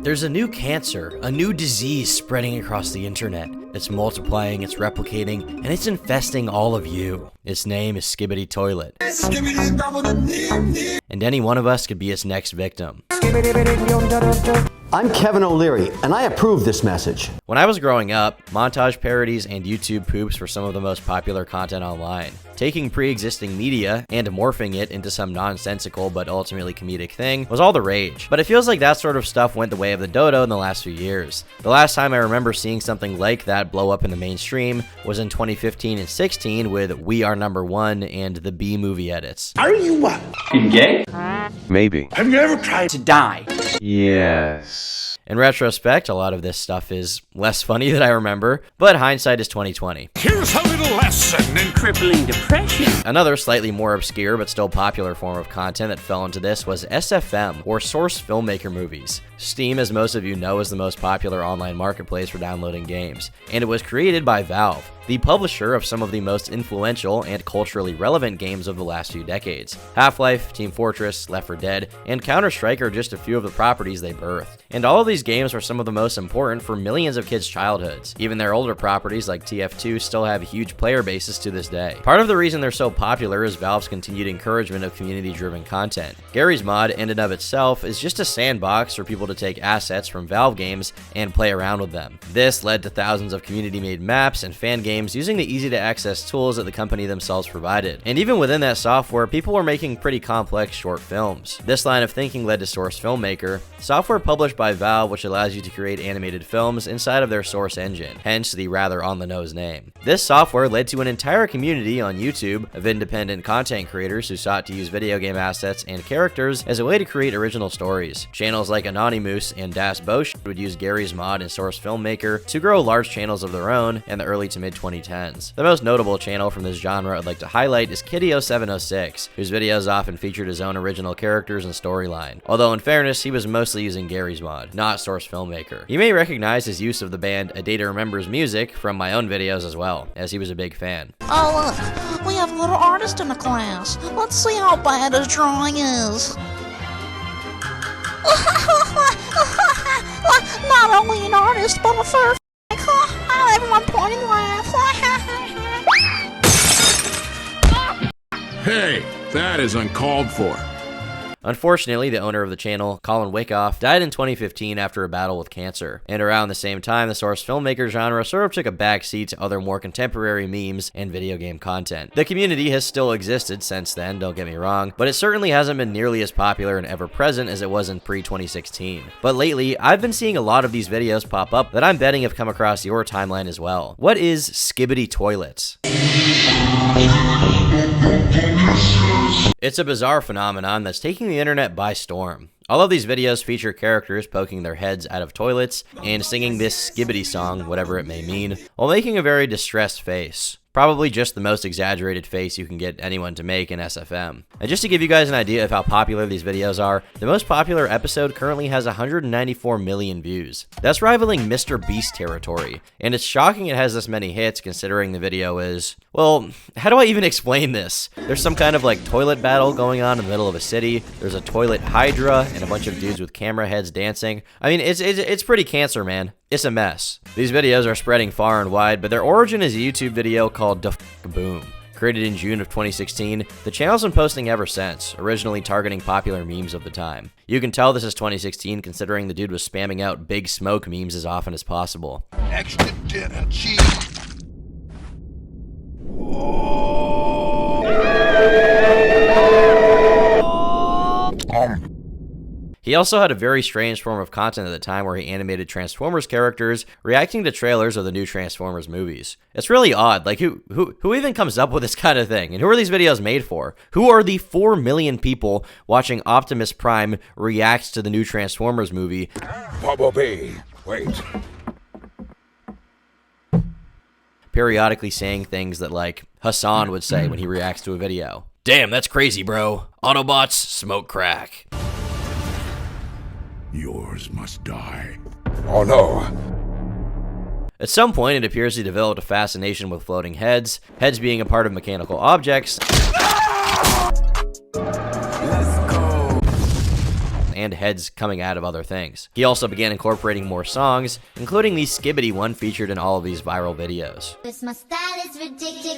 There's a new cancer, a new disease spreading across the internet. It's multiplying, it's replicating, and it's infesting all of you. Its name is Skibidi Toilet. And any one of us could be its next victim. I'm Kevin O'Leary, and I approve this message. When I was growing up, montage parodies and YouTube poops were some of the most popular content online. Taking pre-existing media and morphing it into some nonsensical but ultimately comedic thing was all the rage. But it feels like that sort of stuff went the way of the dodo in the last few years. The last time I remember seeing something like that blow up in the mainstream was in 2015 and 16 with We Are Number One and the B movie edits. Are you what? Gay? Maybe. Have you ever tried to die? Yes. In retrospect, a lot of this stuff is less funny than I remember, but hindsight is 2020. Here's a little lesson in crippling depression. Another slightly more obscure but still popular form of content that fell into this was SFM, or Source Filmmaker movies. Steam, as most of you know, is the most popular online marketplace for downloading games, and it was created by Valve, the publisher of some of the most influential and culturally relevant games of the last few decades. Half-Life, Team Fortress, Left 4 Dead, and Counter-Strike are just a few of the properties they birthed. And all of these games are some of the most important for millions of kids' childhoods. Even their older properties like TF2 still have huge player bases to this day. Part of the reason they're so popular is Valve's continued encouragement of community-driven content. Garry's Mod, in and of itself, is just a sandbox for people to take assets from Valve games and play around with them. This led to thousands of community-made maps and fan games using the easy-to-access tools that the company themselves provided. And even within that software, people were making pretty complex short films. This line of thinking led to Source Filmmaker, software published by Valve which allows you to create animated films inside of their Source engine, hence the rather on-the-nose name. This software led to an entire community on YouTube of independent content creators who sought to use video game assets and characters as a way to create original stories. Channels like Anonymous and Das Bosch would use Garry's Mod and Source Filmmaker to grow large channels of their own in the early to mid-2010s. The most notable channel from this genre I'd like to highlight is Kittio 706, whose videos often featured his own original characters and storyline. Although in fairness, he was mostly using Garry's Mod, not Source Filmmaker. You may recognize his use of the band A Day to Remember's music from my own videos as well, as he was a big fan. Oh look, we have a little artist in the class. Let's see how bad his drawing is. Not only an artist, but a fur everyone point and laugh. Hey, that is uncalled for. Unfortunately, the owner of the channel, Colin Wickoff, died in 2015 after a battle with cancer. And around the same time, the Source Filmmaker genre sort of took a backseat to other more contemporary memes and video game content. The community has still existed since then, don't get me wrong, but it certainly hasn't been nearly as popular and ever-present as it was in pre-2016. But lately, I've been seeing a lot of these videos pop up that I'm betting have come across your timeline as well. What is Skibidi Toilet? It's a bizarre phenomenon that's taking the internet by storm. All of these videos feature characters poking their heads out of toilets and singing this Skibidi song, whatever it may mean, while making a very distressed face. Probably just the most exaggerated face you can get anyone to make in SFM. And just to give you guys an idea of how popular these videos are, the most popular episode currently has 194 million views. That's rivaling Mr. Beast territory, and it's shocking it has this many hits considering the video is, well, how do I even explain this? There's some kind of like toilet battle going on in the middle of a city, there's a toilet hydra, and a bunch of dudes with camera heads dancing. I mean, it's pretty cancer, man. It's a mess. These videos are spreading far and wide, but their origin is a YouTube video called Da F Boom. Created in June of 2016, the channel's been posting ever since, originally targeting popular memes of the time. You can tell this is 2016 considering the dude was spamming out Big Smoke memes as often as possible. Extra dinner cheese. He also had a very strange form of content at the time where he animated Transformers characters reacting to trailers of the new Transformers movies. It's really odd, like who even comes up with this kind of thing? And who are these videos made for? Who are the 4 million people watching Optimus Prime react to the new Transformers movie? Bumblebee, wait. Periodically saying things that like Hassan would say when he reacts to a video. Damn, that's crazy, bro. Autobots smoke crack. Yours must die. Oh no. At some point, it appears he developed a fascination with floating heads, heads being a part of mechanical objects, and heads coming out of other things. He also began incorporating more songs, including the Skibidi one featured in all of these viral videos. This my style is ridiculous.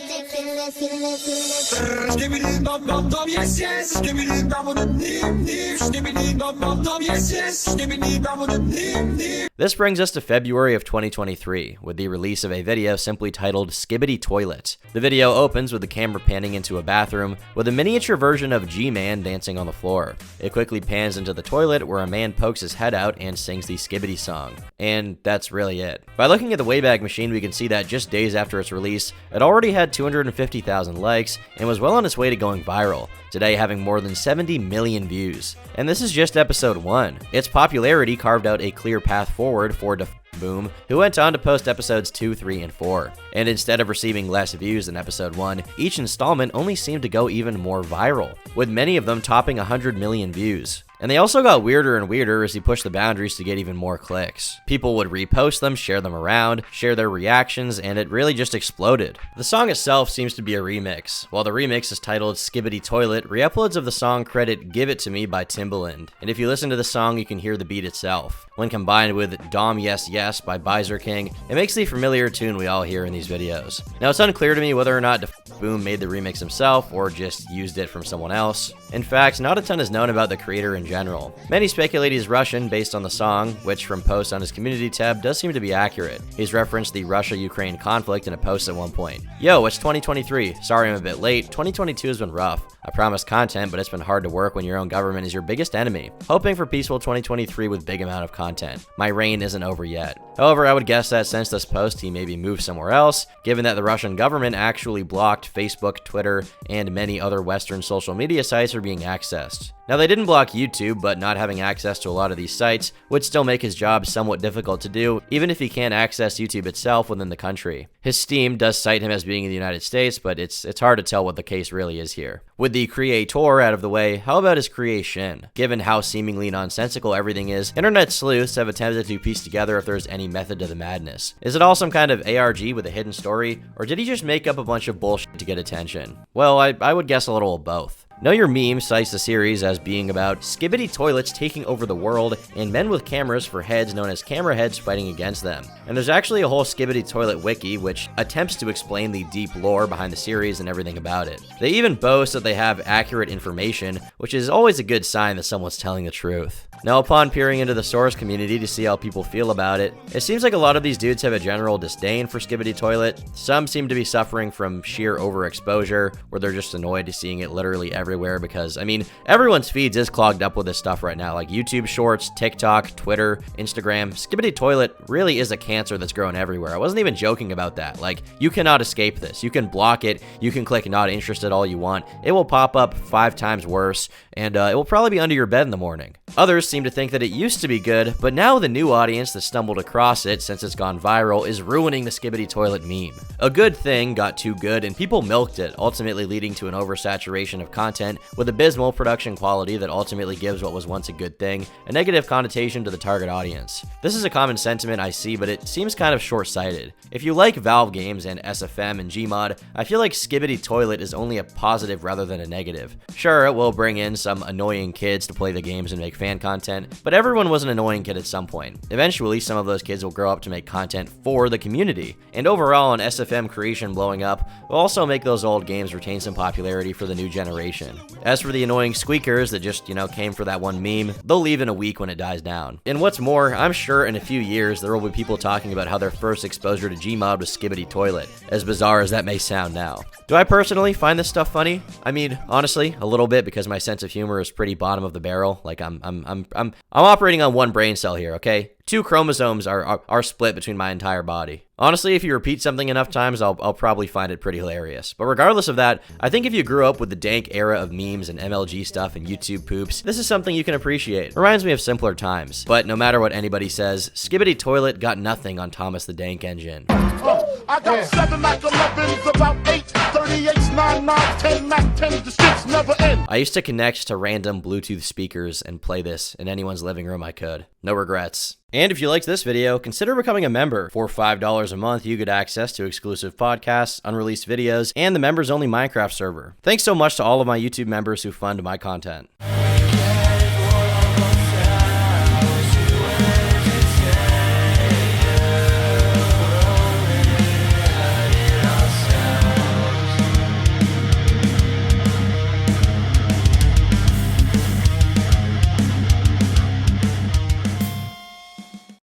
Skibidi dum dum dum, yes yes. Skibidi dum dum dim dim. Skibidi dum dum dum, yes yes. Skibidi dum dum dim dim. This brings us to February of 2023, with the release of a video simply titled Skibidi Toilet. The video opens with the camera panning into a bathroom, with a miniature version of G-Man dancing on the floor. It quickly pans into the toilet, where a man pokes his head out and sings the Skibidi song. And that's really it. By looking at the Wayback Machine, we can see that just days after its release, it already had 250,000 likes, and was well on its way to going viral, today having more than 70 million views. And this is just episode 1. Its popularity carved out a clear path forward for Boom, who went on to post episodes 2, 3, and 4. And instead of receiving less views than episode 1, each installment only seemed to go even more viral, with many of them topping 100 million views. And they also got weirder and weirder as he pushed the boundaries to get even more clicks. People would repost them, share them around, share their reactions, and it really just exploded. The song itself seems to be a remix. While the remix is titled Skibidi Toilet, re-uploads of the song credit Give It To Me by Timbaland. And if you listen to the song, you can hear the beat itself. When combined with Dom Yes Yes by Bizer King, it makes the familiar tune we all hear in these videos. Now, it's unclear to me whether or not Boom made the remix himself or just used it from someone else. In fact, not a ton is known about the creator in general. Many speculate he's Russian based on the song, which from posts on his community tab does seem to be accurate. He's referenced the Russia-Ukraine conflict in a post at one point. Yo, it's 2023. Sorry I'm a bit late. 2022 has been rough. I promised content, but it's been hard to work when your own government is your biggest enemy. Hoping for peaceful 2023 with big amount of content. My reign isn't over yet. However, I would guess that since this post, he maybe moved somewhere else, given that the Russian government actually blocked Facebook, Twitter, and many other Western social media sites from being accessed. Now, they didn't block YouTube, but not having access to a lot of these sites would still make his job somewhat difficult to do, even if he can't access YouTube itself within the country. His Steam does cite him as being in the United States, but it's hard to tell what the case really is here. With the creator out of the way, how about his creation? Given how seemingly nonsensical everything is, internet sleuths have attempted to piece together if there's any method to the madness. Is it all some kind of ARG with a hidden story, or did he just make up a bunch of bullshit to get attention? Well, I would guess a little of both. Know Your Meme cites the series as being about Skibidi toilets taking over the world and men with cameras for heads known as camera heads fighting against them. And there's actually a whole Skibidi Toilet wiki which attempts to explain the deep lore behind the series and everything about it. They even boast that they have accurate information, which is always a good sign that someone's telling the truth. Now, upon peering into the source community to see how people feel about it, it seems like a lot of these dudes have a general disdain for Skibidi Toilet. Some seem to be suffering from sheer overexposure, where they're just annoyed to seeing it literally everywhere because, I mean, everyone's feeds is clogged up with this stuff right now, like YouTube Shorts, TikTok, Twitter, Instagram. Skibidi Toilet really is a cancer that's growing everywhere. I wasn't even joking about that. Like, you cannot escape this. You can block it. You can click not interested all you want. It will pop up 5 times worse, and it will probably be under your bed in the morning. Others seem to think that it used to be good, but now the new audience that stumbled across it since it's gone viral is ruining the Skibidi Toilet meme. A good thing got too good and people milked it, ultimately leading to an oversaturation of content with abysmal production quality that ultimately gives what was once a good thing a negative connotation to the target audience. This is a common sentiment I see, but it seems kind of short-sighted. If you like Valve games and SFM and Gmod, I feel like Skibidi Toilet is only a positive rather than a negative. Sure, it will bring in some annoying kids to play the games and make fan content, but everyone was an annoying kid at some point. Eventually, some of those kids will grow up to make content for the community, and overall, an SFM creation blowing up will also make those old games retain some popularity for the new generation. As for the annoying squeakers that just, came for that one meme, they'll leave in a week when it dies down. And what's more, I'm sure in a few years there will be people talking about how their first exposure to Gmod was Skibidi Toilet, as bizarre as that may sound now. Do I personally find this stuff funny? I mean, honestly, a little bit, because my sense of humor is pretty bottom of the barrel. Like, I'm operating on one brain cell here, okay? 2 chromosomes are split between my entire body. Honestly, if you repeat something enough times, I'll probably find it pretty hilarious. But regardless of that, I think if you grew up with the dank era of memes and MLG stuff and YouTube poops, this is something you can appreciate. Reminds me of simpler times. But no matter what anybody says, Skibidi Toilet got nothing on Thomas the Dank Engine. I got 7 Mac 11s, about 8 38s, 9 9s, 10 Mac 10s, the shits never end. I used to connect to random Bluetooth speakers and play this in anyone's living room I could. No regrets. And if you liked this video, consider becoming a member. For $5 a month, you get access to exclusive podcasts, unreleased videos, and the members-only Minecraft server. Thanks so much to all of my YouTube members who fund my content.